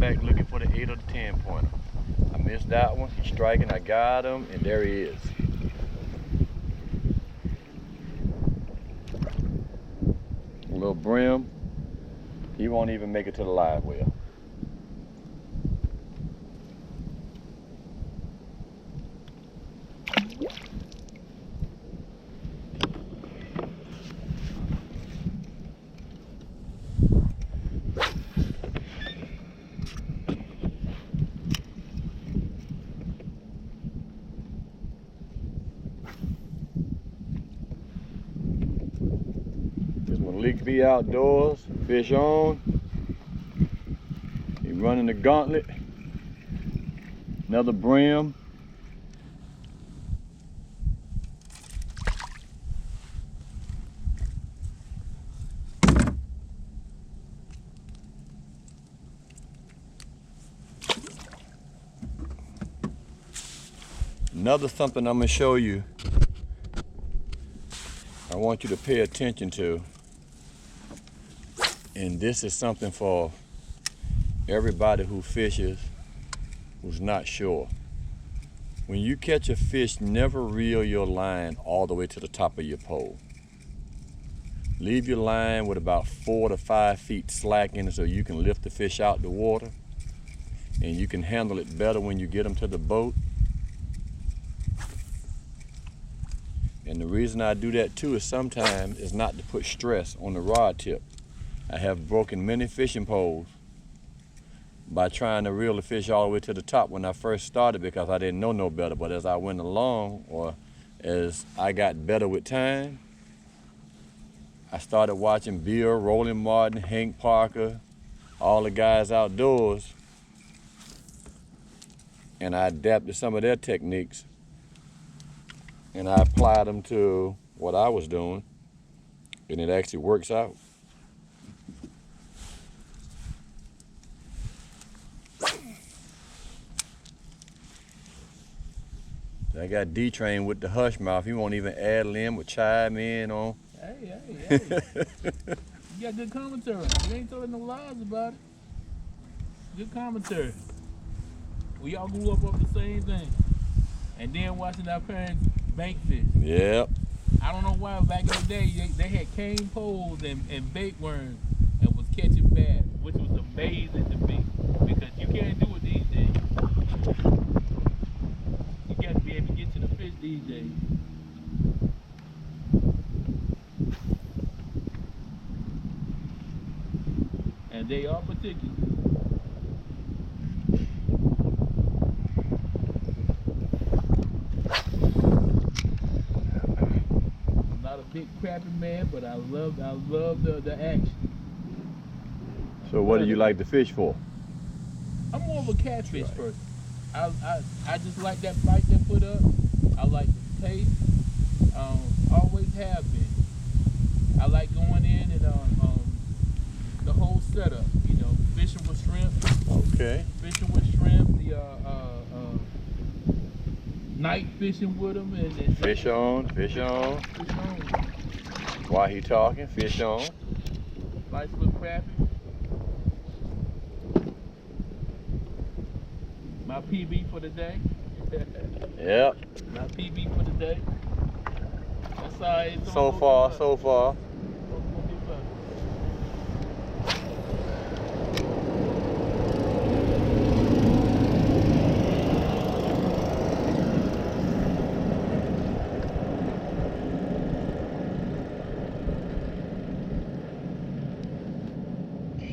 back looking for the 8 or the 10 pointer. I missed that one. He's striking. I got him, and there he is. A little brim. He won't even make it to the live well. B.Outdoors, fish on. He's running the gauntlet. Another brim. Another something I'm going to show you. I want you to pay attention to. And this is something for everybody who fishes who's not sure. When you catch a fish, never reel your line all the way to the top of your pole. Leave your line with about 4 to 5 feet slack in it so you can lift the fish out the water, and you can handle it better when you get them to the boat. And the reason I do that too is sometimes is not to put stress on the rod tip. I have broken many fishing poles by trying to reel the fish all the way to the top when I first started because I didn't know no better. But as I went along, or as I got better with time, I started watching Bill, Roland Martin, Hank Parker, all the guys outdoors, and I adapted some of their techniques and I applied them to what I was doing, and it actually works out. I got D-Train with the hush mouth. He won't even ad lib or chime in on. Hey. You got good commentary. You ain't telling no lies about it. Good commentary. We all grew up the same thing. And then watching our parents bank fish. Yep. I don't know why back in the day they had cane poles and bait worms and was catching bass, which was amazing to me because you can't do it these days. You got to be able to get to the fish these days. And they are particular. I'm not a big crappie man, but I love the action. So what do you like to fish for? I'm more of a catfish person. I just like that bite they put up. I like the taste. Always have been. I like going in and the whole setup. You know, fishing with shrimp. Okay. Fishing with shrimp. The night fishing with them and fish on. Fish on. While he talking, fish on. Nice little crappie. My PB for the day. Yep. My PB for the day. That's how it's so far.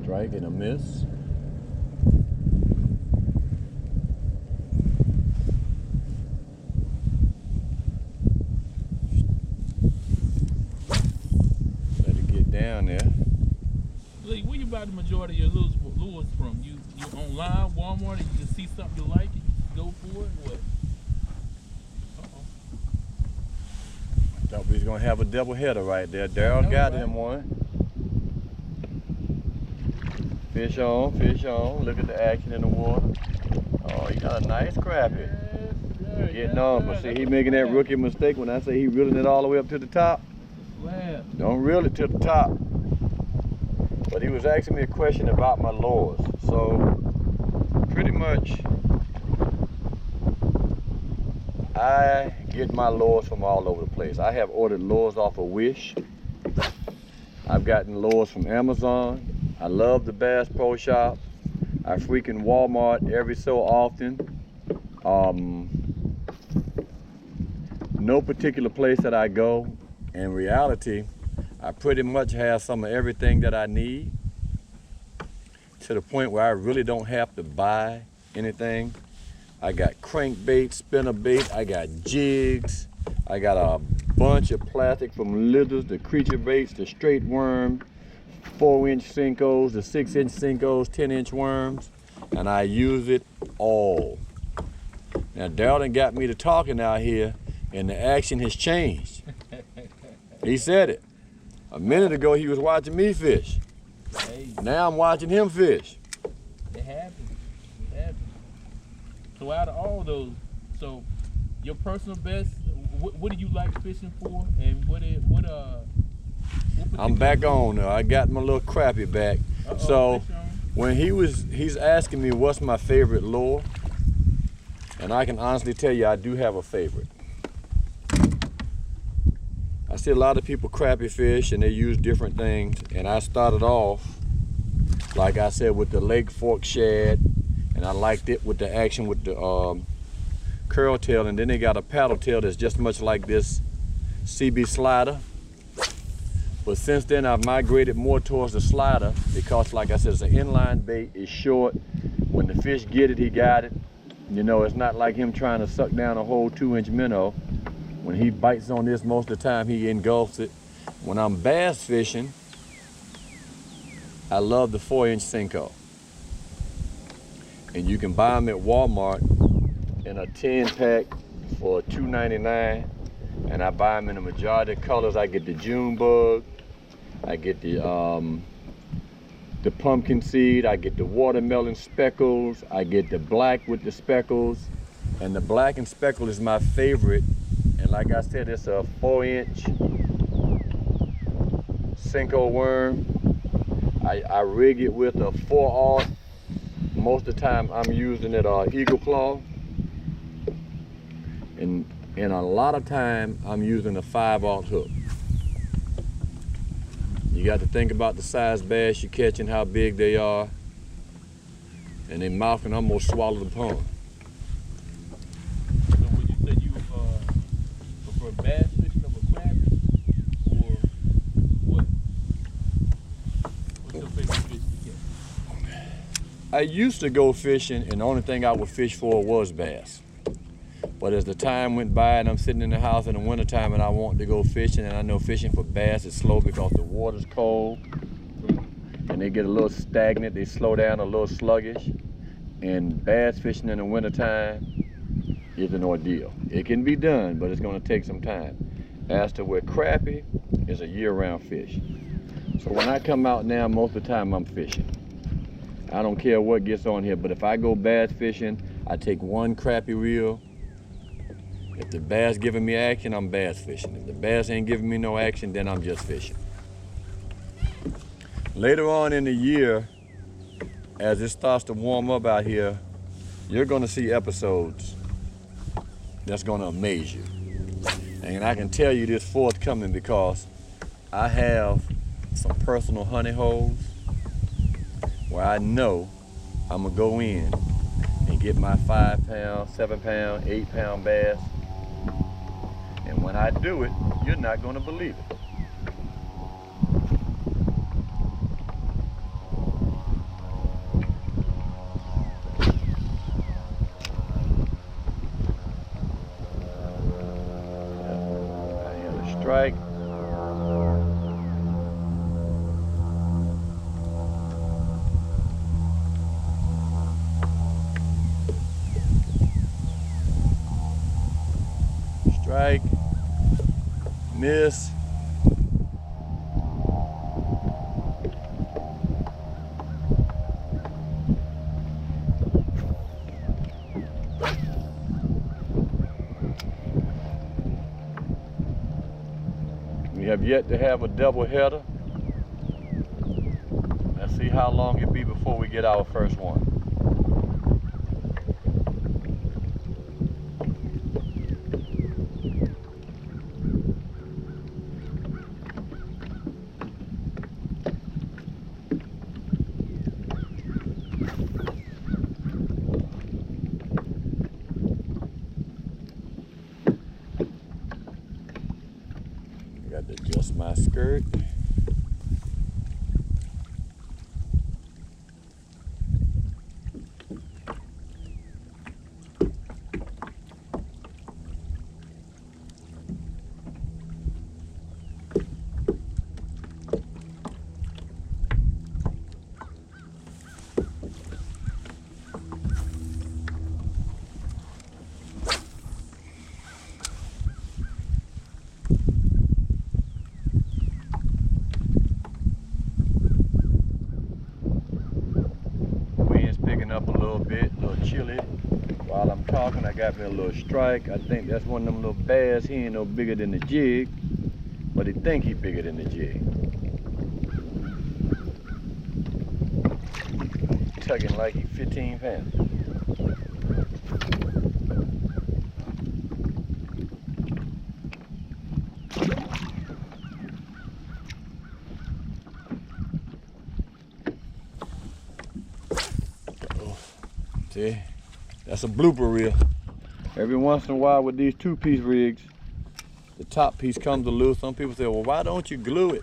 Strike and a miss. Down there. Lee, where you buy the majority of your lures from? You online, Walmart, and you just see something you like and you go for it? What? Thought we was gonna have a double header right there. Daryl got him one. Fish on. Look at the action in the water. Oh, he got a nice crappie. Yes, getting on, but see, he making that rookie mistake when I say he reeling it all the way up to the top. Don't reel it to the top. But he was asking me a question about my lures. So pretty much, I get my lures from all over the place. I have ordered lures off of Wish. I've gotten lures from Amazon. I love the Bass Pro Shop. I frequent Walmart every so often. No particular place that I go. In reality, I pretty much have some of everything that I need, to the point where I really don't have to buy anything. I got crankbait, spinnerbait, I got jigs, I got a bunch of plastic from lizards, the creature baits, the straight worm, 4-inch Senkos, the 6-inch Senkos, 10-inch worms, and I use it all. Now Darryl got me to talking out here, and the action has changed. He said it. A minute ago he was watching me fish. Hey, Now I'm watching him fish. it happens. It happens. So out of all those, so your personal best, what do you like fishing for, and what I'm back on now. I got my little crappie back. So when he's asking me what's my favorite lure, and I can honestly tell you I do have a favorite. I see a lot of people crappie fish and they use different things, and I started off, like I said, with the Lake Fork shad, and I liked it with the action with the curl tail, and then they got a paddle tail that's just much like this CB slider. But since then I've migrated more towards the slider because, like I said, it's an inline bait, it's short. When the fish get it, he got it. You know, it's not like him trying to suck down a whole 2-inch minnow. When he bites on this, most of the time he engulfs it. When I'm bass fishing, I love the 4-inch Senko. And you can buy them at Walmart in a 10-pack for $2.99. And I buy them in a majority of colors. I get the June bug, I get the pumpkin seed, I get the watermelon speckles, I get the black with the speckles. And the black and speckle is my favorite. And like I said, it's a 4-inch Senko worm. I rig it with a 4-aught. Most of the time I'm using it Eagle Claw. And a lot of time I'm using a 5-aught hook. You got to think about the size bass you're catching, how big they are. And their mouth can almost swallow the pond. Bass fishing over crappie, or what? What's your favorite fish to catch? I used to go fishing, and the only thing I would fish for was bass. But as the time went by and I'm sitting in the house in the wintertime and I want to go fishing, and I know fishing for bass is slow because the water's cold and they get a little stagnant, they slow down, a little sluggish. And bass fishing in the wintertime is an ordeal. It can be done, but it's gonna take some time. As to where crappie is a year-round fish. So when I come out now, most of the time I'm fishing. I don't care what gets on here, but if I go bass fishing, I take one crappie reel. If the bass giving me action, I'm bass fishing. If the bass ain't giving me no action, then I'm just fishing. Later on in the year, as it starts to warm up out here, you're gonna see episodes that's gonna amaze you. And I can tell you this forthcoming because I have some personal honey holes where I know I'm gonna go in and get my 5-pound, 7-pound, 8-pound bass. And when I do it, you're not gonna believe it. Strike. Strike. Miss. We have yet to have a double header. Let's see how long it be before we get our first one. Got to adjust my skirt. Up a little bit, a little chilly. While I'm talking, I got me a little strike. I think that's one of them little bass. He ain't no bigger than the jig, but he think he bigger than the jig. Tugging like he 15 pounds. See, that's a blooper reel. Every once in a while with these two-piece rigs, the top piece comes loose. Some people say, well, why don't you glue it?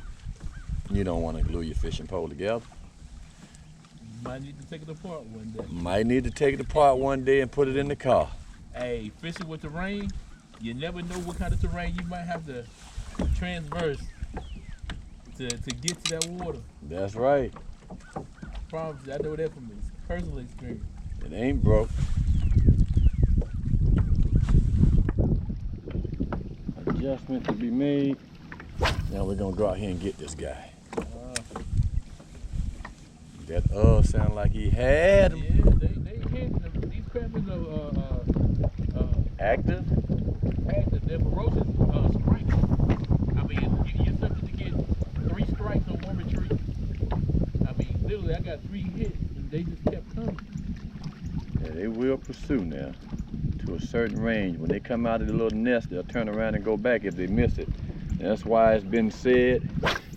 You don't want to glue your fishing pole together. Might need to take it apart one day. Might need to take it apart one day and put it in the car. Hey, fishing with terrain, you never know what kind of terrain you might have to transverse to get to that water. That's right. Promise you, I know that from personal experience. It ain't broke. Adjustment to be made. Now we're gonna go out here and get this guy. That sound like he had him. Yeah, they hit them. These Crappies are Active? active. They're ferocious strikes. I mean, you're subject to get 3 strikes on one retreat. I mean, literally, I got 3 hits, and they just kept coming. Yeah, they will pursue now to a certain range. When they come out of the little nest, they'll turn around and go back if they miss it. And that's why it's been said,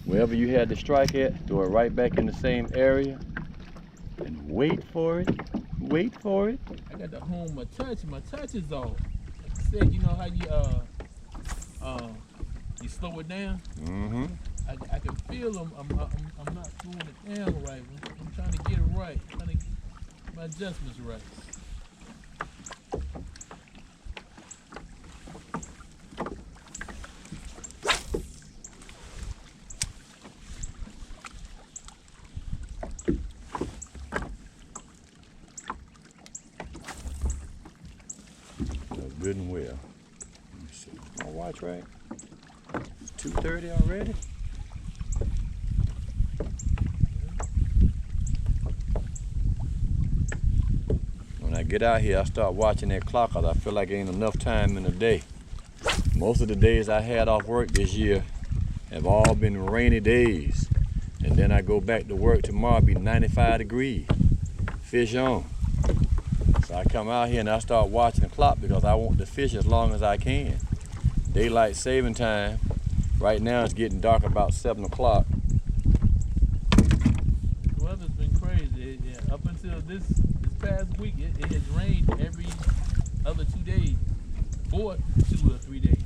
wherever you had the strike at, throw it right back in the same area and wait for it. Wait for it. I got to hone my touch. My touch is off. Like I said, you know how you slow it down. Mm-hmm. I can feel them. I'm not slowing it down right. I'm trying to get it right. I'm trying to get my adjustments right. Good and well. Let me see. My watch right? It's 2:30 already. When I get out here, I start watching that clock because I feel like ain't enough time in the day. Most of the days I had off work this year have all been rainy days. And then I go back to work tomorrow, be 95 degrees. Fish on. So I come out here and I start watching the clock because I want to fish as long as I can. Daylight saving time. Right now it's getting dark about 7 o'clock. The weather's been crazy. Yeah, up until this past week, it has rained every other 2 days. Or 2 or 3 days.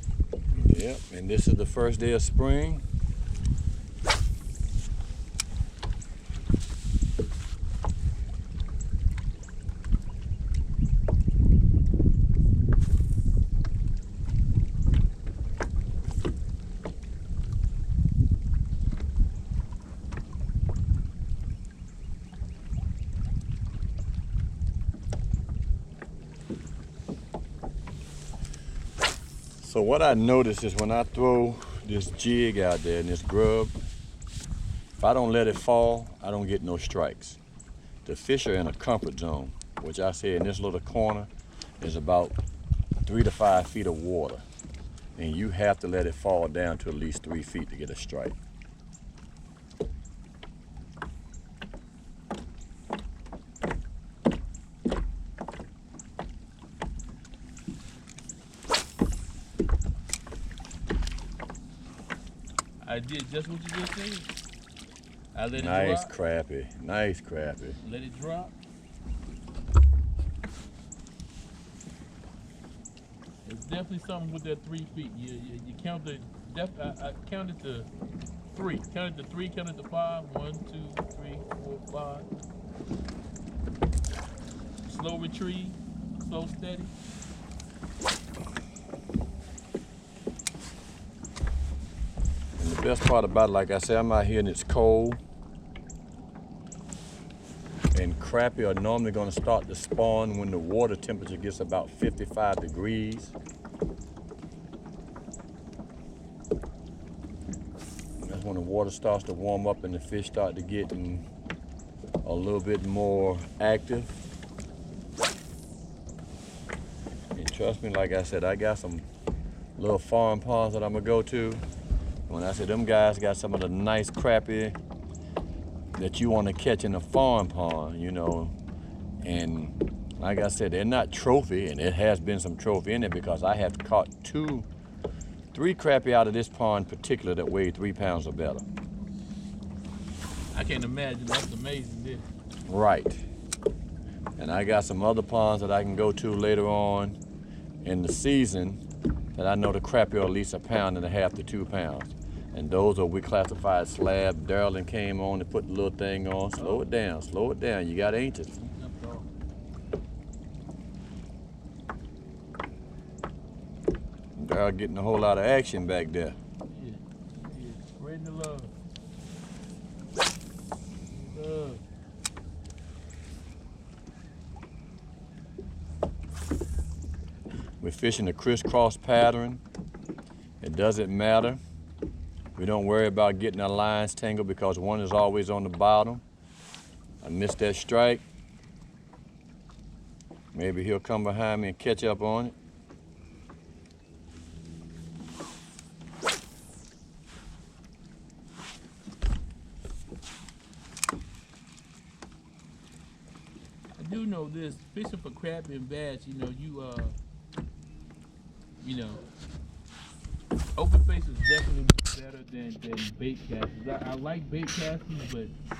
Yep, and this is the first day of spring. So what I notice is when I throw this jig out there and this grub, if I don't let it fall, I don't get no strikes. The fish are in a comfort zone, which I say in this little corner is about 3 to 5 feet of water. And you have to let it fall down to at least 3 feet to get a strike. I did just what you just said. I let it Nice drop. crappie, nice crappie. Let it drop. definitely something with that 3 feet. You counted. I counted to three. Counted to three. Counted to five. 1, 2, 3, 4, 5. Slow retrieve. Slow steady. And the best part about it, like I said, I'm out here and it's cold. And crappie are normally going to start to spawn when the water temperature gets about 55 degrees. That's when the water starts to warm up and the fish start to get a little bit more active. And trust me, like I said, I got some little farm ponds that I'm gonna go to. When I say them guys got some of the nice crappie that you want to catch in a farm pond, you know. And like I said, they're not trophy, and it has been some trophy in it because I have caught 3 crappie out of this pond in particular that weigh 3 pounds or better. I can't imagine. That's amazing. This. Right. And I got some other ponds that I can go to later on in the season that I know the crappie are at least 1.5 pounds to 2 pounds. And those are we classified slab. Darylin came on and put the little thing on. Slow it down, slow it down. You got inches. Daryl getting a whole lot of action back there. Yeah. Spreading the love. Love. We're fishing a crisscross pattern. It doesn't matter. We don't worry about getting our lines tangled because one is always on the bottom. I missed that strike. Maybe he'll come behind me and catch up on it. I do know this, fishing for crappie and bass, open face is definitely better than bait casters. I like bait casters, but